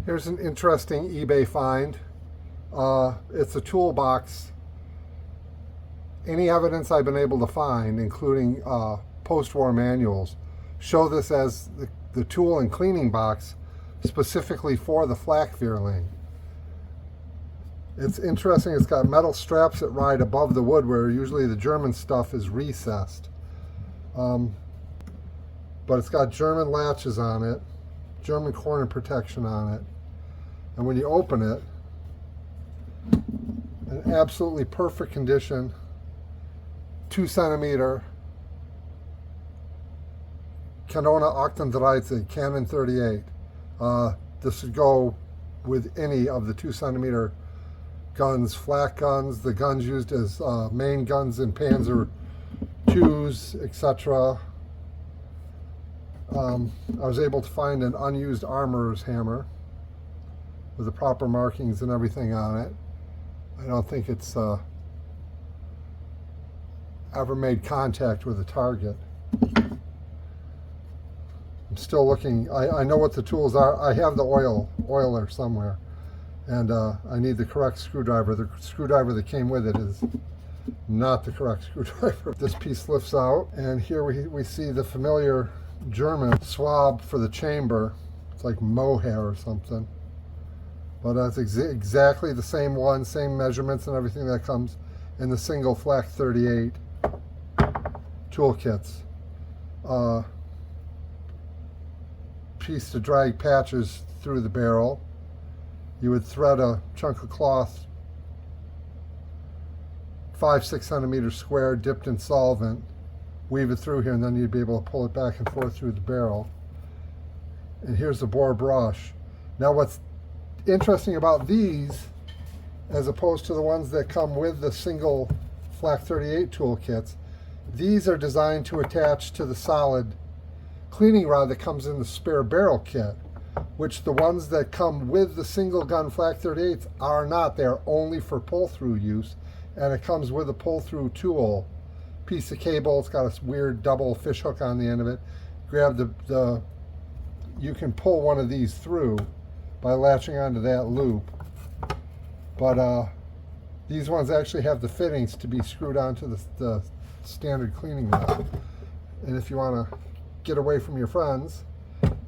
Here's an interesting eBay find. It's a toolbox. Any evidence I've been able to find, including post-war manuals, show this as the tool and cleaning box specifically for the Flakvierling. It's interesting, it's got metal straps that ride above the wood where usually the German stuff is recessed. But it's got German latches on it, German corner protection on it. And when you open it, in absolutely perfect condition, 2 centimeter Kanone 38 Cannon 38. This would go with any of the 2 centimeter guns, flak guns, the guns used as main guns in Panzer IIs, etc. I was able to find an unused armorer's hammer with the proper markings and everything on it. I don't think it's ever made contact with a target. I'm still looking. I know what the tools are. I have the oiler somewhere, and I need the correct screwdriver. The screwdriver that came with it is not the correct screwdriver. This piece lifts out, and here we see the familiar German swab for the chamber. It's like mohair or something, but that's exactly the same one, same measurements and everything that comes in the single Flak 38 toolkits. Piece to drag patches through the barrel. You would thread a chunk of cloth 5-6 centimeters square, dipped in solvent, weave it through here, and then you'd be able to pull it back and forth through the barrel. And here's the bore brush. Now what's interesting about these, as opposed to the ones that come with the single Flak 38 toolkits, these are designed to attach to the solid cleaning rod that comes in the spare barrel kit, which the ones that come with the single gun Flak 38s are not. They're only for pull-through use, and it comes with a pull-through tool. Piece of cable, it's got a weird double fish hook on the end of it. Grab you can pull one of these through by latching onto that loop. But these ones actually have the fittings to be screwed onto the standard cleaning rod. And if you want to get away from your friends,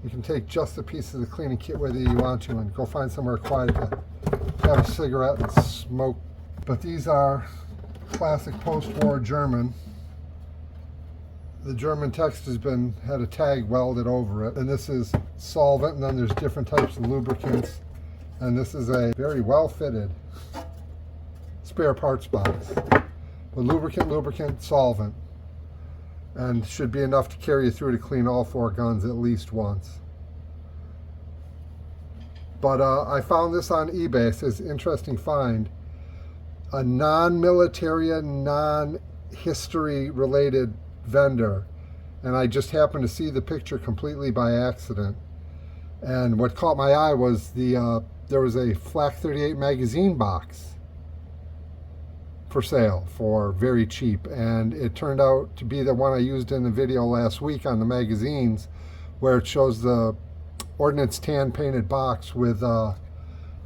you can take just a piece of the cleaning kit with you want to and go find somewhere quiet to have a cigarette and smoke. But these are classic post-war German. The German text had a tag welded over it, and this is solvent, and then there's different types of lubricants, and this is a very well fitted spare parts box. But lubricant, solvent, and should be enough to carry you through to clean all 4 guns at least once. But I found this on eBay. It says interesting find. A non-military, non-history related vendor, and I just happened to see the picture completely by accident. And what caught my eye was there was a Flak 38 magazine box for sale for very cheap, and it turned out to be the one I used in the video last week on the magazines, where it shows the ordnance tan painted box with the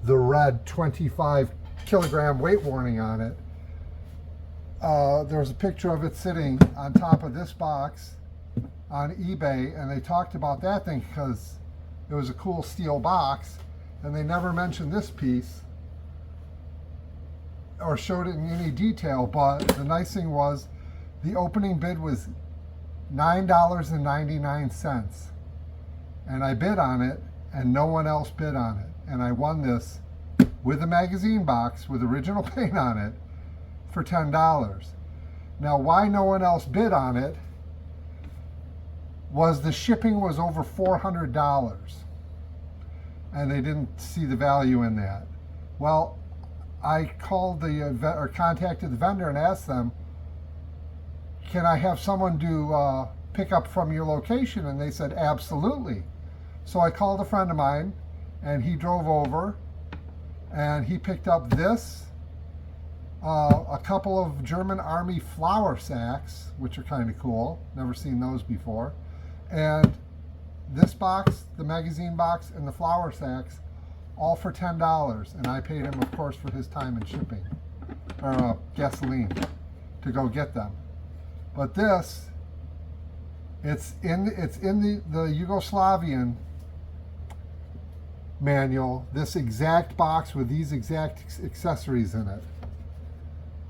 red 25 kilogram weight warning on it. There's a picture of it sitting on top of this box on eBay, and they talked about that thing because it was a cool steel box, and they never mentioned this piece or showed it in any detail. But the nice thing was the opening bid was $9.99, and I bid on it and no one else bid on it, and I won this with a magazine box with original paint on it for $10. Now why no one else bid on it was the shipping was over $400, and they didn't see the value in that. Well, I called contacted the vendor and asked them, can I have someone do pick up from your location? And they said absolutely. So I called a friend of mine, and he drove over, and he picked up this, a couple of German Army flour sacks, which are kind of cool. Never seen those before. And this box, the magazine box, and the flour sacks, all for $10, and I paid him, of course, for his time and shipping, or gasoline, to go get them. But this, it's in the Yugoslavian manual, this exact box with these exact accessories in it.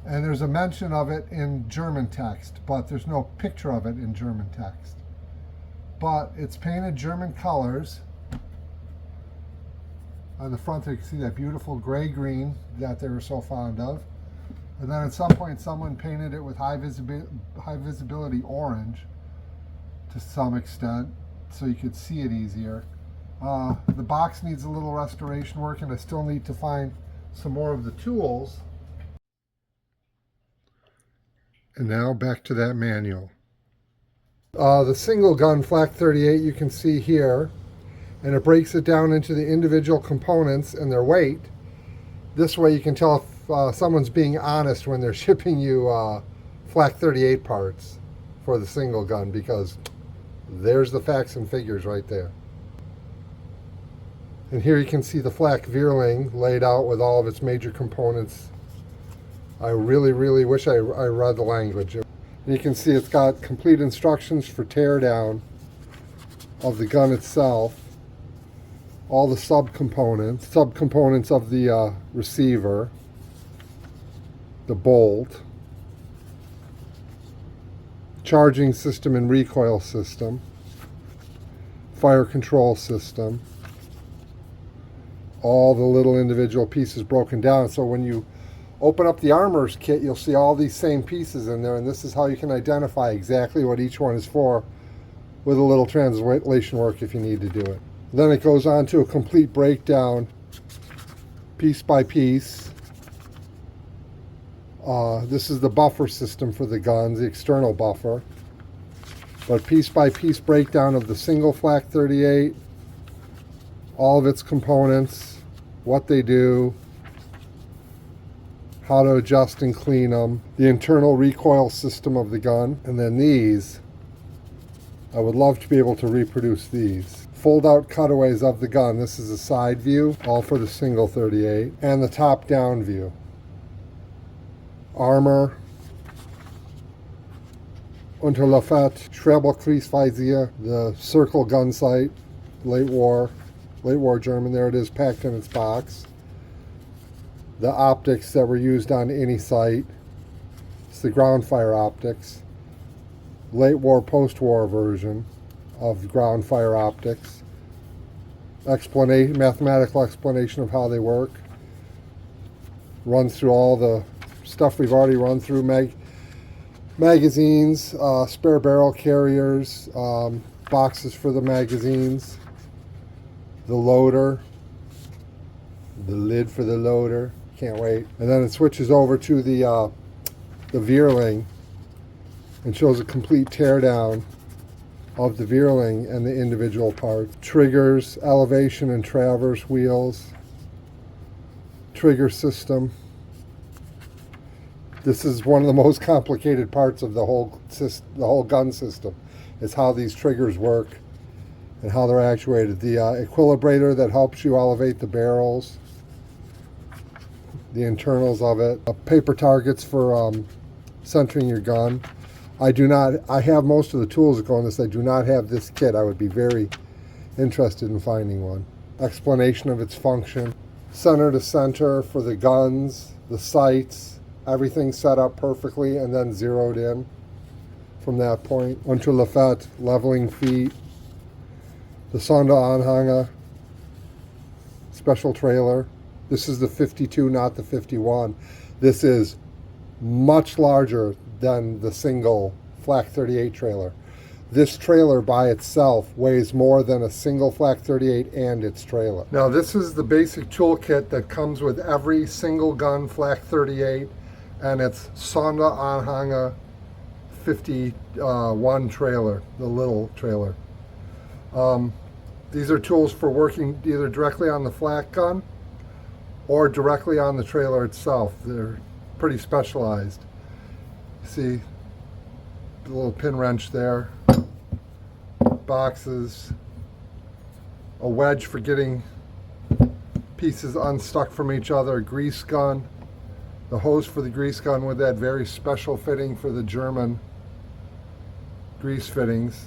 And there's a mention of it in German text, but there's no picture of it in German text. But it's painted German colors. On the front you can see that beautiful gray-green that they were so fond of. And then at some point someone painted it with high visibility orange to some extent, so you could see it easier. The box needs a little restoration work, and I still need to find some more of the tools. And now back to that manual. The single gun Flak 38 you can see here, and it breaks it down into the individual components and their weight. This way you can tell if someone's being honest when they're shipping you Flak 38 parts for the single gun, because there's the facts and figures right there. And here you can see the Flakvierling laid out with all of its major components. I really, really wish I read the language. And you can see it's got complete instructions for teardown of the gun itself, all the subcomponents of the receiver, the bolt, charging system and recoil system, fire control system, all the little individual pieces broken down. So when you open up the armorer's kit, you'll see all these same pieces in there, and this is how you can identify exactly what each one is for, with a little translation work if you need to do it. Then it goes on to a complete breakdown, piece by piece. This is the buffer system for the guns, the external buffer. But piece by piece breakdown of the single Flak 38, all of its components, what they do, how to adjust and clean them, the internal recoil system of the gun, and then these, I would love to be able to reproduce these. Fold out cutaways of the gun. This is a side view, all for the single 38, and the top down view. Armor, Unterlafett, Schwebelkreisvisier, the circle gun sight, late war German, there it is packed in its box. The optics that were used on any sight. It's the ground fire optics. Late war, post-war version of ground fire optics. Mathematical explanation of how they work. Runs through all the stuff we've already run through. Magazines, spare barrel carriers, boxes for the magazines, the loader, the lid for the loader. Can't wait. And then it switches over to the Vierling and shows a complete teardown of the Vierling and the individual parts. Triggers, elevation and traverse wheels, trigger system. This is one of the most complicated parts of the whole gun system, is how these triggers work and how they're actuated. The equilibrator that helps you elevate the barrels, the internals of it, paper targets for centering your gun. I have most of the tools that go in this. I do not have this kit. I would be very interested in finding one. Explanation of its function. Center to center for the guns, the sights, everything set up perfectly and then zeroed in from that point. Unterlafett, leveling feet, the Sonderanhänger, special trailer. This is the 52, not the 51. This is much larger than the single Flak 38 trailer. This trailer by itself weighs more than a single Flak 38 and its trailer. Now this is the basic toolkit that comes with every single gun Flak 38 and its Sonderanhänger 51 trailer, the little trailer. These are tools for working either directly on the flak gun or directly on the trailer itself. They're pretty specialized. See the little pin wrench there, boxes, a wedge for getting pieces unstuck from each other. Grease gun, the hose for the grease gun with that very special fitting for the German grease fittings.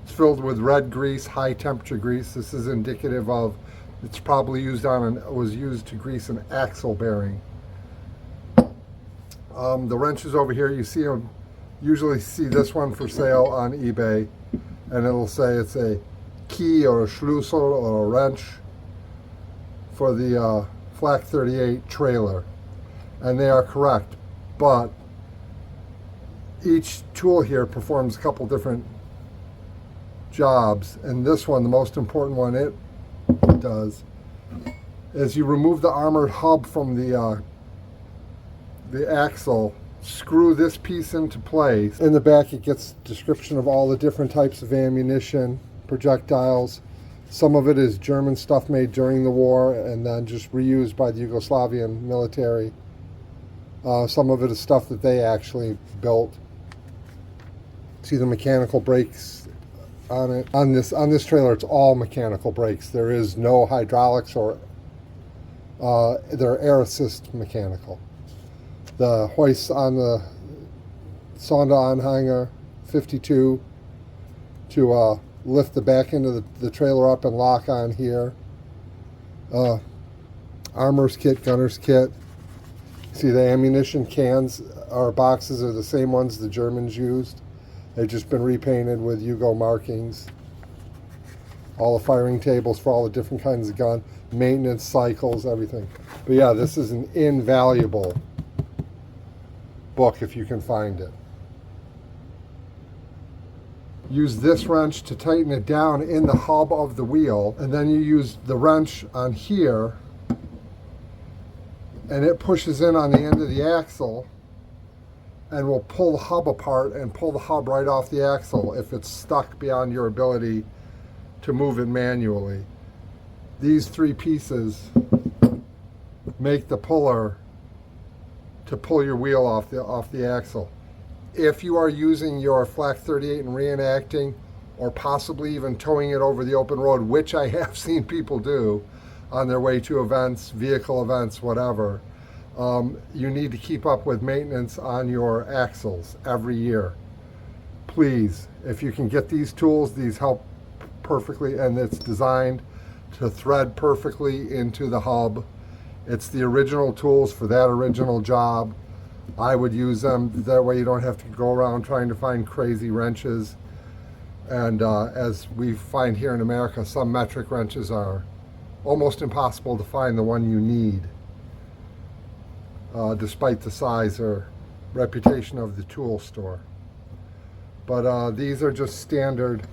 It's filled with red grease, high temperature grease. This is indicative of it's probably was used to grease an axle bearing. The wrenches over here, you see them, usually see this one for sale on eBay, and it'll say it's a key or a Schlüssel or a wrench for the Flak 38 trailer, and they are correct, but each tool here performs a couple different jobs, and this one, the most important one it does, is you remove the armored hub from the axle, screw this piece into place. In the back it gets a description of all the different types of ammunition, projectiles. Some of it is German stuff made during the war and then just reused by the Yugoslavian military. Some of it is stuff that they actually built. See the mechanical brakes on it. On this trailer, it's all mechanical brakes. There is no hydraulics or they're air assist mechanical. The hoists on the Sonderanhänger 52 to lift the back end of the trailer up and lock on here. Armor's kit, gunner's kit. See the ammunition cans or boxes are the same ones the Germans used. They've just been repainted with Yugo markings. All the firing tables for all the different kinds of gun, maintenance cycles, everything. But yeah, this is an invaluable book if you can find it. Use this wrench to tighten it down in the hub of the wheel, and then you use the wrench on here and it pushes in on the end of the axle and will pull the hub apart and pull the hub right off the axle if it's stuck beyond your ability to move it manually. These three pieces make the puller to pull your wheel off the axle. If you are using your Flak 38 and reenacting, or possibly even towing it over the open road, which I have seen people do on their way to events, vehicle events, whatever, you need to keep up with maintenance on your axles every year. Please, if you can get these tools, these help perfectly, and it's designed to thread perfectly into the hub. It's the original tools for that original job. I would use them. That way you don't have to go around trying to find crazy wrenches. And as we find here in America, some metric wrenches are almost impossible to find the one you need, despite the size or reputation of the tool store. But these are just standard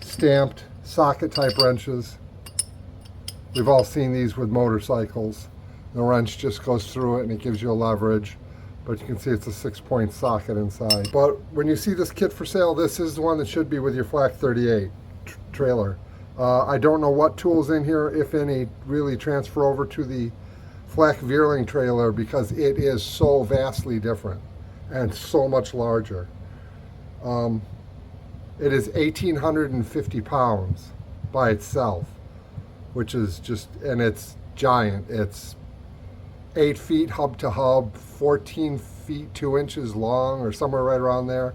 stamped socket type wrenches. We've all seen these with motorcycles. The wrench just goes through it and it gives you a leverage, but you can see it's a 6-point socket inside. But when you see this kit for sale, this is the one that should be with your Flak 38 trailer. I don't know what tools in here, if any, really transfer over to the Flakvierling trailer because it is so vastly different and so much larger. It is 1,850 pounds by itself, which is just, and it's giant. It's 8 feet hub to hub, 14 feet 2 inches long, or somewhere right around there.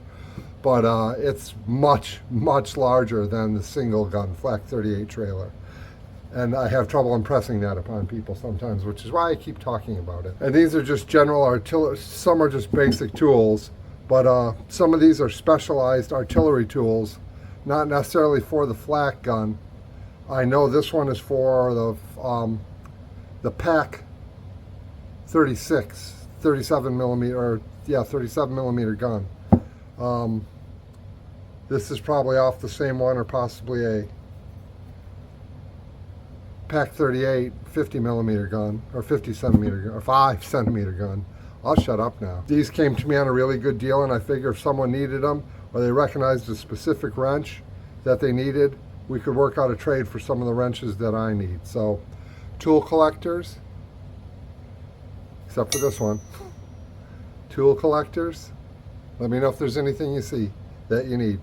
But it's much, much larger than the single gun Flak 38 trailer. And I have trouble impressing that upon people sometimes, which is why I keep talking about it. And these are just general artillery, some are just basic tools, but some of these are specialized artillery tools, not necessarily for the flak gun. I know this one is for the PAC 37 millimeter gun. This is probably off the same one, or possibly a PAC 38 50 millimeter gun, or 50 centimeter gun, or 5 centimeter gun. I'll shut up now. These came to me on a really good deal, and I figure if someone needed them, or they recognized a specific wrench that they needed, we could work out a trade for some of the wrenches that I need. So, tool collectors, except for this one, tool collectors, let me know if there's anything you see that you need.